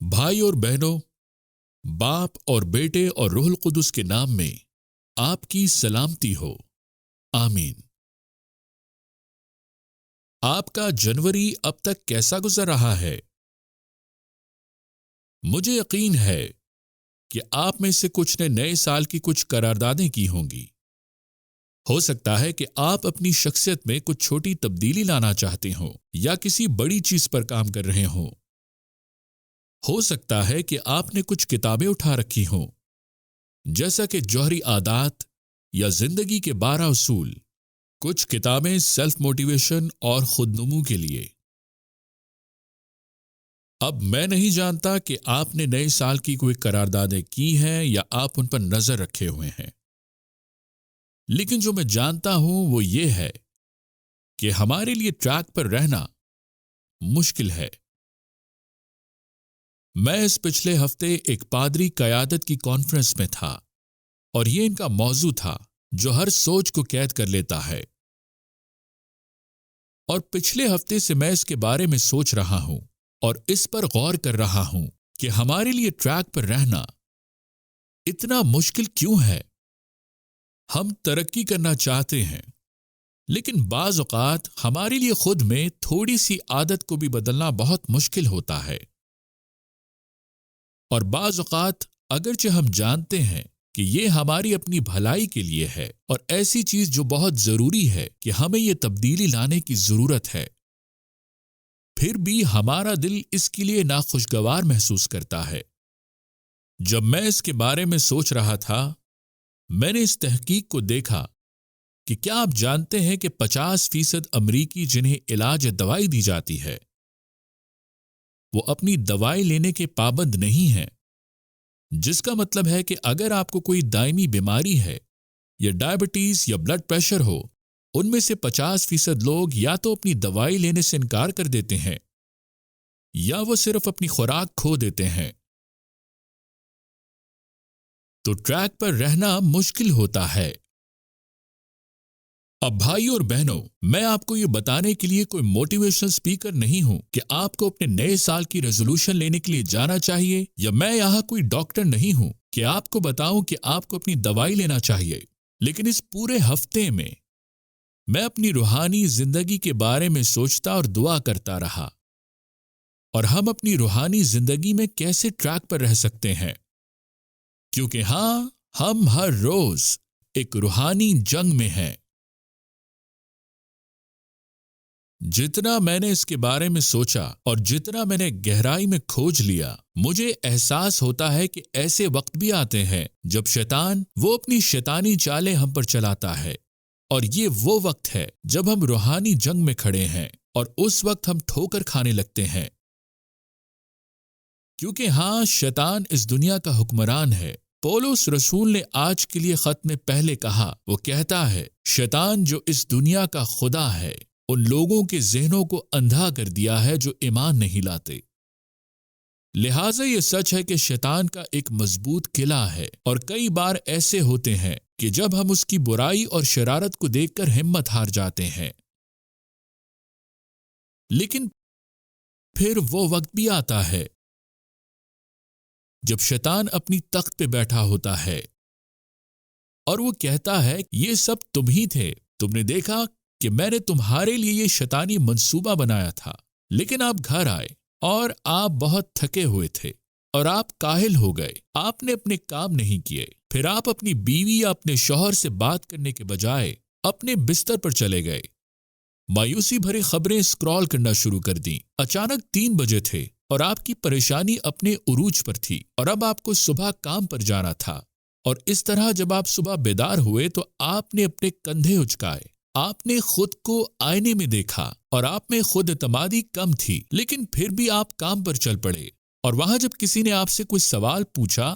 بھائی اور بہنوں، باپ اور بیٹے اور روح القدس کے نام میں آپ کی سلامتی ہو، آمین۔ آپ کا جنوری اب تک کیسا گزر رہا ہے؟ مجھے یقین ہے کہ آپ میں سے کچھ نے نئے سال کی کچھ قراردادیں کی ہوں گی۔ ہو سکتا ہے کہ آپ اپنی شخصیت میں کچھ چھوٹی تبدیلی لانا چاہتے ہوں یا کسی بڑی چیز پر کام کر رہے ہوں۔ ہو سکتا ہے کہ آپ نے کچھ کتابیں اٹھا رکھی ہوں، جیسا کہ جوہری عادات یا زندگی کے 12 اصول، کچھ کتابیں سیلف موٹیویشن اور خود نمو کے لیے۔ اب میں نہیں جانتا کہ آپ نے نئے سال کی کوئی قراردادیں کی ہیں یا آپ ان پر نظر رکھے ہوئے ہیں، لیکن جو میں جانتا ہوں وہ یہ ہے کہ ہمارے لیے ٹریک پر رہنا مشکل ہے۔ میں اس پچھلے ہفتے ایک پادری قیادت کی کانفرنس میں تھا، اور یہ ان کا موضوع تھا جو ہر سوچ کو قید کر لیتا ہے۔ اور پچھلے ہفتے سے میں اس کے بارے میں سوچ رہا ہوں اور اس پر غور کر رہا ہوں کہ ہمارے لیے ٹریک پر رہنا اتنا مشکل کیوں ہے۔ ہم ترقی کرنا چاہتے ہیں، لیکن بعض اوقات ہمارے لیے خود میں تھوڑی سی عادت کو بھی بدلنا بہت مشکل ہوتا ہے۔ اور بعض اوقات اگرچہ ہم جانتے ہیں کہ یہ ہماری اپنی بھلائی کے لیے ہے اور ایسی چیز جو بہت ضروری ہے کہ ہمیں یہ تبدیلی لانے کی ضرورت ہے، پھر بھی ہمارا دل اس کے لیے ناخوشگوار محسوس کرتا ہے۔ جب میں اس کے بارے میں سوچ رہا تھا، میں نے اس تحقیق کو دیکھا کہ کیا آپ جانتے ہیں کہ 50% امریکی جنہیں علاج یا دوائی دی جاتی ہے، وہ اپنی دوائی لینے کے پابند نہیں ہیں، جس کا مطلب ہے کہ اگر آپ کو کوئی دائمی بیماری ہے یا ڈائبٹیز یا بلڈ پریشر ہو، ان میں سے 50% لوگ یا تو اپنی دوائی لینے سے انکار کر دیتے ہیں یا وہ صرف اپنی خوراک کھو دیتے ہیں۔ تو ٹریک پر رہنا مشکل ہوتا ہے۔ اب بھائی اور بہنوں، میں آپ کو یہ بتانے کے لیے کوئی موٹیویشنل اسپیکر نہیں ہوں کہ آپ کو اپنے نئے سال کی ریزولوشن لینے کے لیے جانا چاہیے، یا میں یہاں کوئی ڈاکٹر نہیں ہوں کہ آپ کو بتاؤں کہ آپ کو اپنی دوائی لینا چاہیے۔ لیکن اس پورے ہفتے میں اپنی روحانی زندگی کے بارے میں سوچتا اور دعا کرتا رہا، اور ہم اپنی روحانی زندگی میں کیسے ٹریک پر رہ سکتے ہیں، کیونکہ ہم ہر روز ایک روحانی جنگ میں ہیں۔ جتنا میں نے اس کے بارے میں سوچا اور جتنا میں نے گہرائی میں کھوج لیا، مجھے احساس ہوتا ہے کہ ایسے وقت بھی آتے ہیں جب شیطان وہ اپنی شیطانی چالیں ہم پر چلاتا ہے، اور یہ وہ وقت ہے جب ہم روحانی جنگ میں کھڑے ہیں، اور اس وقت ہم ٹھوکر کھانے لگتے ہیں، کیونکہ شیطان اس دنیا کا حکمران ہے۔ پولس رسول نے آج کے لیے خط میں پہلے کہا، وہ کہتا ہے، شیطان جو اس دنیا کا خدا ہے، ان لوگوں کے ذہنوں کو اندھا کر دیا ہے جو ایمان نہیں لاتے۔ لہٰذا یہ سچ ہے کہ شیطان کا ایک مضبوط قلعہ ہے، اور کئی بار ایسے ہوتے ہیں کہ جب ہم اس کی برائی اور شرارت کو دیکھ کر ہمت ہار جاتے ہیں۔ لیکن پھر وہ وقت بھی آتا ہے جب شیطان اپنی تخت پہ بیٹھا ہوتا ہے اور وہ کہتا ہے، یہ سب تم ہی تھے، تم نے دیکھا کہ میں نے تمہارے لیے یہ شیطانی منصوبہ بنایا تھا، لیکن آپ گھر آئے اور آپ بہت تھکے ہوئے تھے اور آپ کاہل ہو گئے، آپ نے اپنے کام نہیں کیے، پھر آپ اپنی بیوی یا اپنے شوہر سے بات کرنے کے بجائے اپنے بستر پر چلے گئے، مایوسی بھری خبریں اسکرال کرنا شروع کر دیں۔ اچانک 3 بجے تھے اور آپ کی پریشانی اپنے عروج پر تھی، اور اب آپ کو صبح کام پر جانا تھا، اور اس طرح جب آپ صبح بیدار ہوئے تو آپ نے اپنے کندھے اچکائے، آپ نے خود کو آئینے میں دیکھا اور آپ میں خود اعتمادی کم تھی، لیکن پھر بھی آپ کام پر چل پڑے، اور وہاں جب کسی نے آپ سے کوئی سوال پوچھا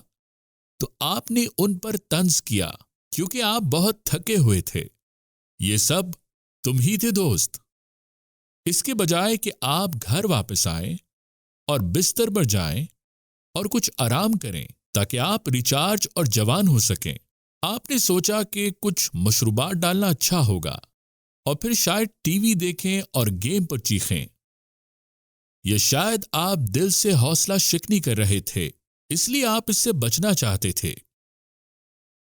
تو آپ نے ان پر طنز کیا کیونکہ آپ بہت تھکے ہوئے تھے۔ یہ سب تم ہی تھے دوست۔ اس کے بجائے کہ آپ گھر واپس آئیں اور بستر پر جائیں اور کچھ آرام کریں تاکہ آپ ریچارج اور جوان ہو سکیں، آپ نے سوچا کہ کچھ مشروبات ڈالنا اچھا ہوگا، اور پھر شاید ٹی وی دیکھیں اور گیم پر چیخیں۔ یا شاید آپ دل سے حوصلہ شکنی کر رہے تھے، اس لیے آپ اس سے بچنا چاہتے تھے،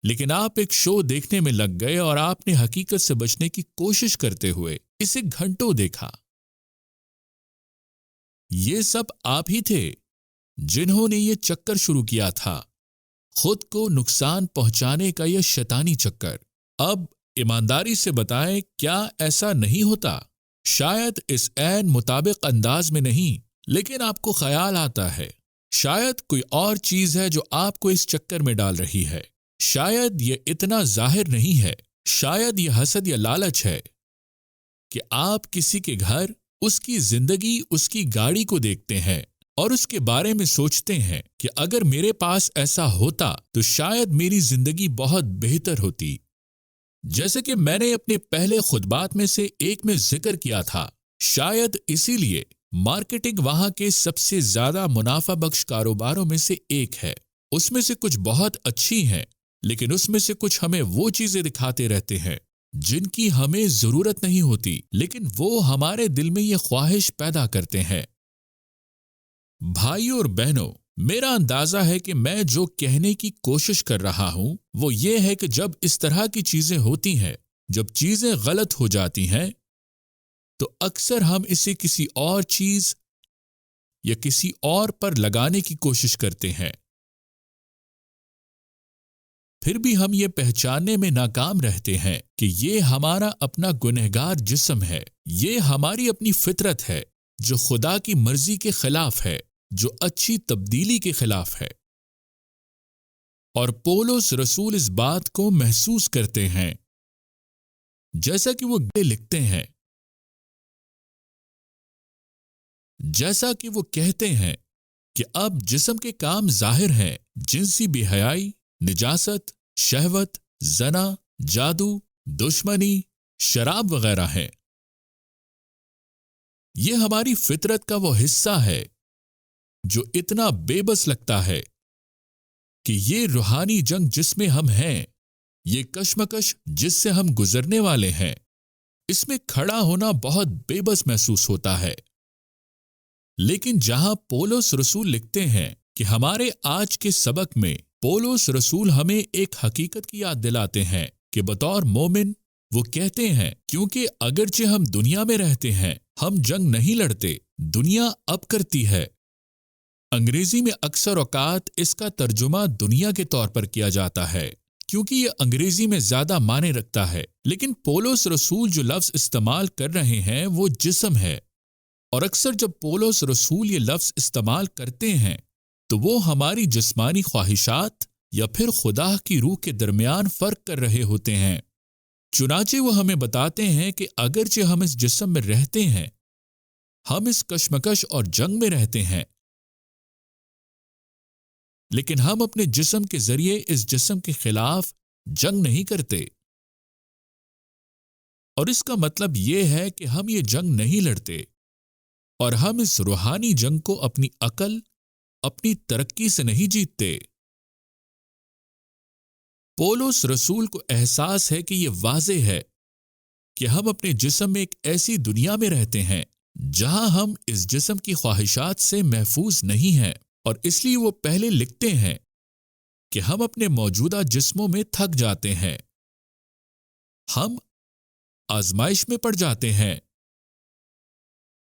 لیکن آپ ایک شو دیکھنے میں لگ گئے اور آپ نے حقیقت سے بچنے کی کوشش کرتے ہوئے اسے گھنٹوں دیکھا۔ یہ سب آپ ہی تھے جنہوں نے یہ چکر شروع کیا تھا، خود کو نقصان پہنچانے کا یہ شیطانی چکر۔ اب ایمانداری سے بتائیں، کیا ایسا نہیں ہوتا؟ شاید اس عین مطابق انداز میں نہیں، لیکن آپ کو خیال آتا ہے شاید کوئی اور چیز ہے جو آپ کو اس چکر میں ڈال رہی ہے۔ شاید یہ اتنا ظاہر نہیں ہے، شاید یہ حسد یا لالچ ہے کہ آپ کسی کے گھر، اس کی زندگی، اس کی گاڑی کو دیکھتے ہیں اور اس کے بارے میں سوچتے ہیں کہ اگر میرے پاس ایسا ہوتا تو شاید میری زندگی بہت بہتر ہوتی۔ جیسے کہ میں نے اپنے پہلے خطبات میں سے ایک میں ذکر کیا تھا، شاید اسی لیے مارکیٹنگ وہاں کے سب سے زیادہ منافع بخش کاروباروں میں سے ایک ہے۔ اس میں سے کچھ بہت اچھی ہیں، لیکن اس میں سے کچھ ہمیں وہ چیزیں دکھاتے رہتے ہیں جن کی ہمیں ضرورت نہیں ہوتی، لیکن وہ ہمارے دل میں یہ خواہش پیدا کرتے ہیں۔ بھائیوں اور بہنوں، میرا اندازہ ہے کہ میں جو کہنے کی کوشش کر رہا ہوں وہ یہ ہے کہ جب اس طرح کی چیزیں ہوتی ہیں، جب چیزیں غلط ہو جاتی ہیں، تو اکثر ہم اسے کسی اور چیز یا کسی اور پر لگانے کی کوشش کرتے ہیں۔ پھر بھی ہم یہ پہچاننے میں ناکام رہتے ہیں کہ یہ ہمارا اپنا گنہگار جسم ہے، یہ ہماری اپنی فطرت ہے جو خدا کی مرضی کے خلاف ہے، جو اچھی تبدیلی کے خلاف ہے۔ اور پولس رسول اس بات کو محسوس کرتے ہیں، جیسا کہ وہ لکھتے ہیں، جیسا کہ وہ کہتے ہیں کہ اب جسم کے کام ظاہر ہیں، جنسی بے حیائی، نجاست، شہوت، زنا، جادو، دشمنی، شراب وغیرہ ہیں۔ یہ ہماری فطرت کا وہ حصہ ہے جو اتنا بے بس لگتا ہے کہ یہ روحانی جنگ جس میں ہم ہیں، یہ کشمکش جس سے ہم گزرنے والے ہیں، اس میں کھڑا ہونا بہت بے بس محسوس ہوتا ہے۔ لیکن جہاں پولس رسول لکھتے ہیں کہ ہمارے آج کے سبق میں پولس رسول ہمیں ایک حقیقت کی یاد دلاتے ہیں کہ بطور مومن وہ کہتے ہیں، کیونکہ اگرچہ ہم دنیا میں رہتے ہیں، ہم جنگ نہیں لڑتے، دنیا اب کرتی ہے۔ انگریزی میں اکثر اوقات اس کا ترجمہ دنیا کے طور پر کیا جاتا ہے کیونکہ یہ انگریزی میں زیادہ معنی رکھتا ہے، لیکن پولس رسول جو لفظ استعمال کر رہے ہیں وہ جسم ہے، اور اکثر جب پولس رسول یہ لفظ استعمال کرتے ہیں تو وہ ہماری جسمانی خواہشات یا پھر خدا کی روح کے درمیان فرق کر رہے ہوتے ہیں۔ چنانچہ وہ ہمیں بتاتے ہیں کہ اگرچہ ہم اس جسم میں رہتے ہیں، ہم اس کشمکش اور جنگ میں رہتے ہیں، لیکن ہم اپنے جسم کے ذریعے اس جسم کے خلاف جنگ نہیں کرتے۔ اور اس کا مطلب یہ ہے کہ ہم یہ جنگ نہیں لڑتے، اور ہم اس روحانی جنگ کو اپنی عقل، اپنی ترقی سے نہیں جیتتے۔ پولس رسول کو احساس ہے کہ یہ واضح ہے کہ ہم اپنے جسم میں ایک ایسی دنیا میں رہتے ہیں جہاں ہم اس جسم کی خواہشات سے محفوظ نہیں ہیں، اور اس لیے وہ پہلے لکھتے ہیں کہ ہم اپنے موجودہ جسموں میں تھک جاتے ہیں، ہم آزمائش میں پڑ جاتے ہیں،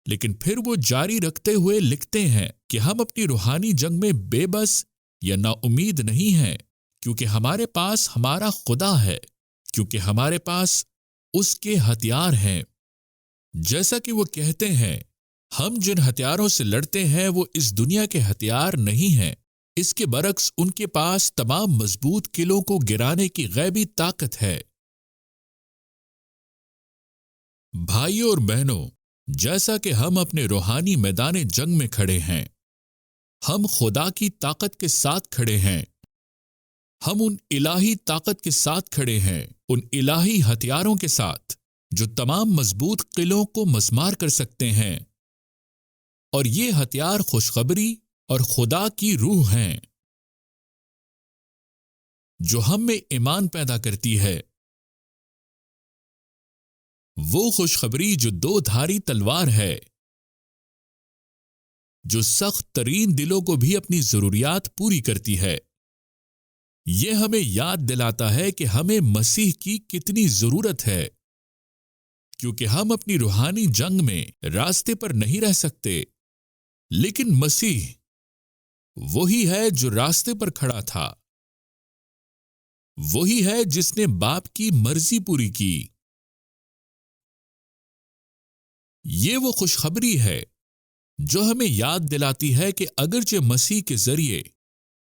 لیکن پھر وہ جاری رکھتے ہوئے لکھتے ہیں کہ ہم اپنی روحانی جنگ میں بے بس یا نا امید نہیں ہیں، کیونکہ ہمارے پاس ہمارا خدا ہے، کیونکہ ہمارے پاس اس کے ہتھیار ہیں۔ جیسا کہ وہ کہتے ہیں، ہم جن ہتھیاروں سے لڑتے ہیں وہ اس دنیا کے ہتھیار نہیں ہیں، اس کے برعکس ان کے پاس تمام مضبوط قلعوں کو گرانے کی غیبی طاقت ہے۔ بھائیوں اور بہنوں، جیسا کہ ہم اپنے روحانی میدان جنگ میں کھڑے ہیں، ہم خدا کی طاقت کے ساتھ کھڑے ہیں، ہم ان الہی طاقت کے ساتھ کھڑے ہیں، ان الہی ہتھیاروں کے ساتھ جو تمام مضبوط قلعوں کو مسمار کر سکتے ہیں، اور یہ ہتھیار خوشخبری اور خدا کی روح ہیں جو ہم میں ایمان پیدا کرتی ہے، وہ خوشخبری جو دو دھاری تلوار ہے۔ جو سخت ترین دلوں کو بھی اپنی ضروریات پوری کرتی ہے۔ یہ ہمیں یاد دلاتا ہے کہ ہمیں مسیح کی کتنی ضرورت ہے، کیونکہ ہم اپنی روحانی جنگ میں راستے پر نہیں رہ سکتے، لیکن مسیح وہی ہے جو راستے پر کھڑا تھا، وہی ہے جس نے باپ کی مرضی پوری کی۔ یہ وہ خوشخبری ہے جو ہمیں یاد دلاتی ہے کہ اگرچہ مسیح کے ذریعے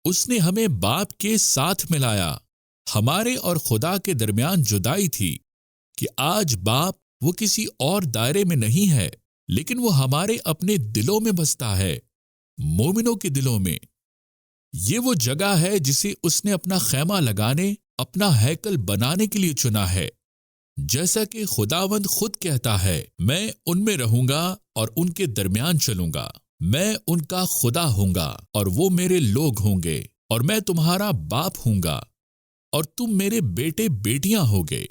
اس نے ہمیں باپ کے ساتھ ملایا، ہمارے اور خدا کے درمیان جدائی تھی کہ آج باپ وہ کسی اور دائرے میں نہیں ہے، لیکن وہ ہمارے اپنے دلوں میں بستا ہے، مومنوں کے دلوں میں۔ یہ وہ جگہ ہے جسے اس نے اپنا خیمہ لگانے، اپنا ہیکل بنانے کے لیے چنا ہے، جیسا کہ خداوند خود کہتا ہے، میں ان میں رہوں گا اور ان کے درمیان چلوں گا، میں ان کا خدا ہوں گا اور وہ میرے لوگ ہوں گے، اور میں تمہارا باپ ہوں گا اور تم میرے بیٹے بیٹیاں ہوگے۔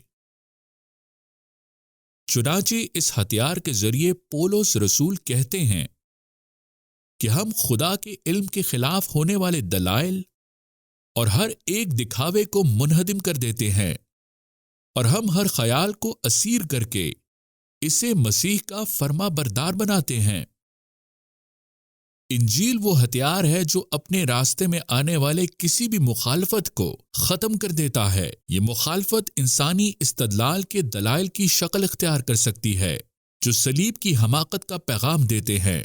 چنانچہ اس ہتھیار کے ذریعے پولس رسول کہتے ہیں کہ ہم خدا کے علم کے خلاف ہونے والے دلائل اور ہر ایک دکھاوے کو منہدم کر دیتے ہیں، اور ہم ہر خیال کو اسیر کر کے اسے مسیح کا فرما بردار بناتے ہیں۔ انجیل وہ ہتھیار ہے جو اپنے راستے میں آنے والے کسی بھی مخالفت کو ختم کر دیتا ہے۔ یہ مخالفت انسانی استدلال کے دلائل کی شکل اختیار کر سکتی ہے جو صلیب کی حماقت کا پیغام دیتے ہیں۔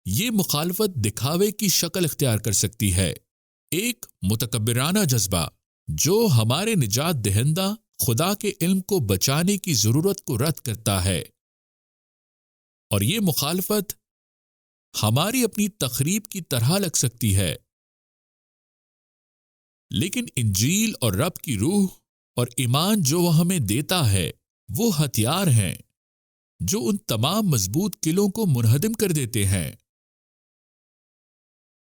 یہ مخالفت دکھاوے کی شکل اختیار کر سکتی ہے، ایک متکبرانہ جذبہ جو ہمارے نجات دہندہ خدا کے علم کو بچانے کی ضرورت کو رد کرتا ہے، اور یہ مخالفت ہماری اپنی تخریب کی طرح لگ سکتی ہے، لیکن انجیل اور رب کی روح اور ایمان جو وہ ہمیں دیتا ہے وہ ہتھیار ہیں جو ان تمام مضبوط قلعوں کو منہدم کر دیتے ہیں۔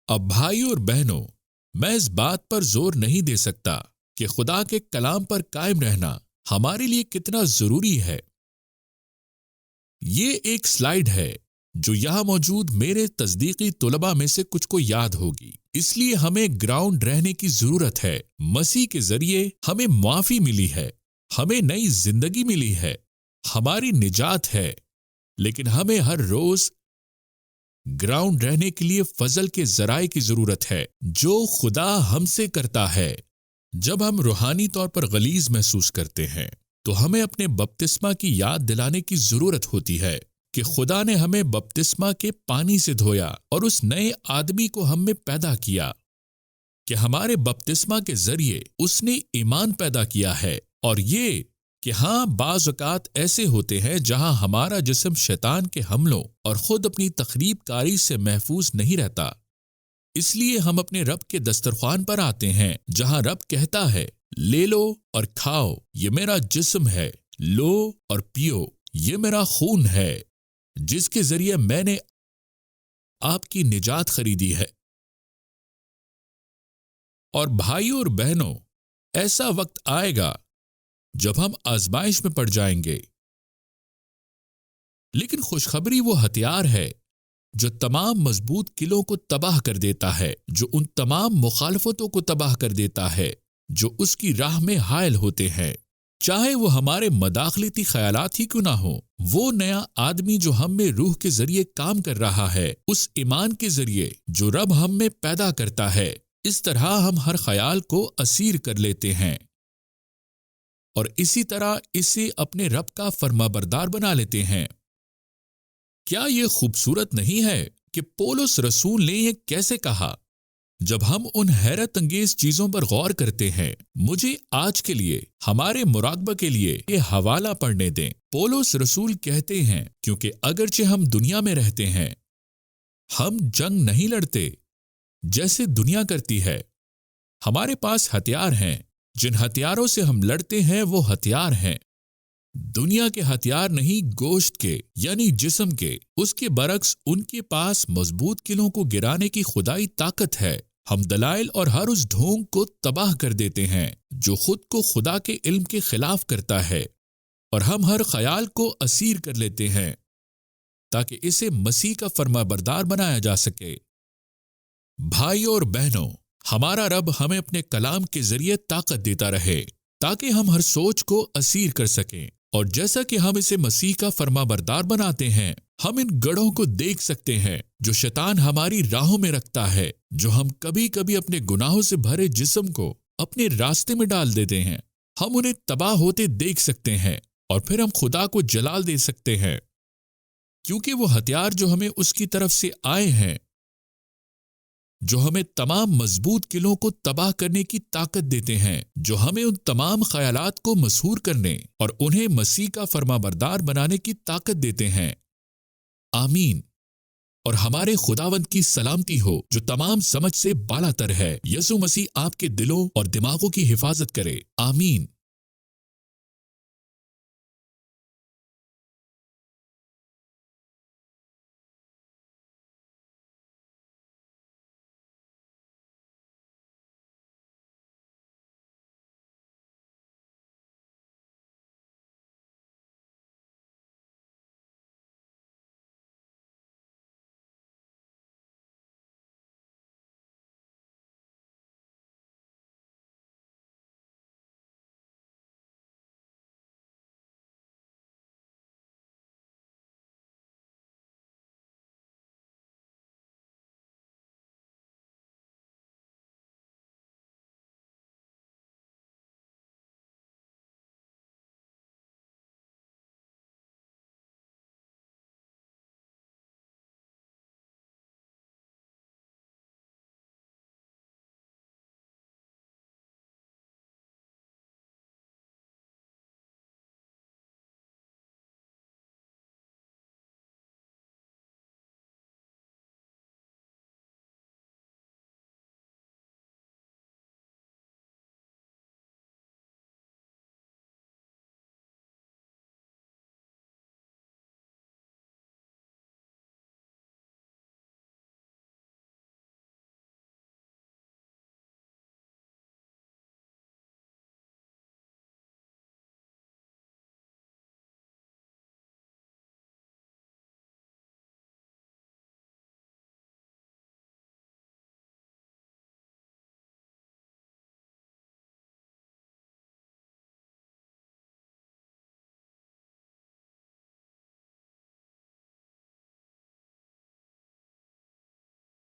اب بھائیوں اور بہنوں، میں اس بات پر زور نہیں دے سکتا کہ خدا کے کلام پر قائم رہنا ہمارے لیے کتنا ضروری ہے۔ یہ ایک سلائیڈ ہے جو یہاں موجود میرے تصدیقی طلباء میں سے کچھ کو یاد ہوگی، اس لیے ہمیں گراؤنڈ رہنے کی ضرورت ہے۔ مسیح کے ذریعے ہمیں معافی ملی ہے، ہمیں نئی زندگی ملی ہے، ہماری نجات ہے، لیکن ہمیں ہر روز گراؤنڈ رہنے کے لیے فضل کے ذرائع کی ضرورت ہے جو خدا ہم سے کرتا ہے۔ جب ہم روحانی طور پر غلیظ محسوس کرتے ہیں تو ہمیں اپنے بپتسمہ کی یاد دلانے کی ضرورت ہوتی ہے کہ خدا نے ہمیں بپتسمہ کے پانی سے دھویا اور اس نئے آدمی کو ہم میں پیدا کیا، کہ ہمارے بپتسمہ کے ذریعے اس نے ایمان پیدا کیا ہے، اور یہ کہ ہاں بعض اوقات ایسے ہوتے ہیں جہاں ہمارا جسم شیطان کے حملوں اور خود اپنی تخریب کاری سے محفوظ نہیں رہتا، اس لیے ہم اپنے رب کے دسترخوان پر آتے ہیں جہاں رب کہتا ہے، لے لو اور کھاؤ، یہ میرا جسم ہے، لو اور پیو، یہ میرا خون ہے جس کے ذریعے میں نے آپ کی نجات خریدی ہے۔ اور بھائیوں اور بہنوں، ایسا وقت آئے گا جب ہم آزمائش میں پڑ جائیں گے، لیکن خوشخبری وہ ہتھیار ہے جو تمام مضبوط قلعوں کو تباہ کر دیتا ہے، جو ان تمام مخالفتوں کو تباہ کر دیتا ہے جو اس کی راہ میں حائل ہوتے ہیں، چاہے وہ ہمارے مداخلتی خیالات ہی کیوں نہ ہوں۔ وہ نیا آدمی جو ہم میں روح کے ذریعے کام کر رہا ہے، اس ایمان کے ذریعے جو رب ہم میں پیدا کرتا ہے، اس طرح ہم ہر خیال کو اسیر کر لیتے ہیں اور اسی طرح اسے اپنے رب کا فرما بردار بنا لیتے ہیں۔ کیا یہ خوبصورت نہیں ہے کہ پولس رسول نے یہ کیسے کہا؟ جب ہم ان حیرت انگیز چیزوں پر غور کرتے ہیں، مجھے آج کے لیے ہمارے مراقبہ کے لیے یہ حوالہ پڑھنے دیں۔ پولس رسول کہتے ہیں، کیونکہ اگرچہ ہم دنیا میں رہتے ہیں، ہم جنگ نہیں لڑتے جیسے دنیا کرتی ہے۔ ہمارے پاس ہتھیار ہیں، جن ہتھیاروں سے ہم لڑتے ہیں وہ ہتھیار ہیں دنیا کے ہتھیار نہیں، گوشت کے یعنی جسم کے۔ اس کے برعکس ان کے پاس مضبوط قلعوں کو گرانے کی خدائی طاقت ہے۔ ہم دلائل اور ہر اس ڈھونگ کو تباہ کر دیتے ہیں جو خود کو خدا کے علم کے خلاف کرتا ہے، اور ہم ہر خیال کو اسیر کر لیتے ہیں تاکہ اسے مسیح کا فرما بردار بنایا جا سکے۔ بھائیوں اور بہنوں، ہمارا رب ہمیں اپنے کلام کے ذریعے طاقت دیتا رہے تاکہ ہم ہر سوچ کو اسیر کر سکیں، اور جیسا کہ ہم اسے مسیح کا فرما بردار بناتے ہیں، ہم ان گڑھوں کو دیکھ سکتے ہیں جو شیطان ہماری راہوں میں رکھتا ہے، جو ہم کبھی کبھی اپنے گناہوں سے بھرے جسم کو اپنے راستے میں ڈال دیتے ہیں۔ ہم انہیں تباہ ہوتے دیکھ سکتے ہیں اور پھر ہم خدا کو جلال دے سکتے ہیں، کیونکہ وہ ہتھیار جو ہمیں اس کی طرف سے آئے ہیں، جو ہمیں تمام مضبوط قلعوں کو تباہ کرنے کی طاقت دیتے ہیں، جو ہمیں ان تمام خیالات کو مسحور کرنے اور انہیں مسیح کا فرما بردار بنانے کی طاقت دیتے ہیں۔ آمین۔ اور ہمارے خداوند کی سلامتی ہو جو تمام سمجھ سے بالا تر ہے، یسوع مسیح آپ کے دلوں اور دماغوں کی حفاظت کرے۔ آمین۔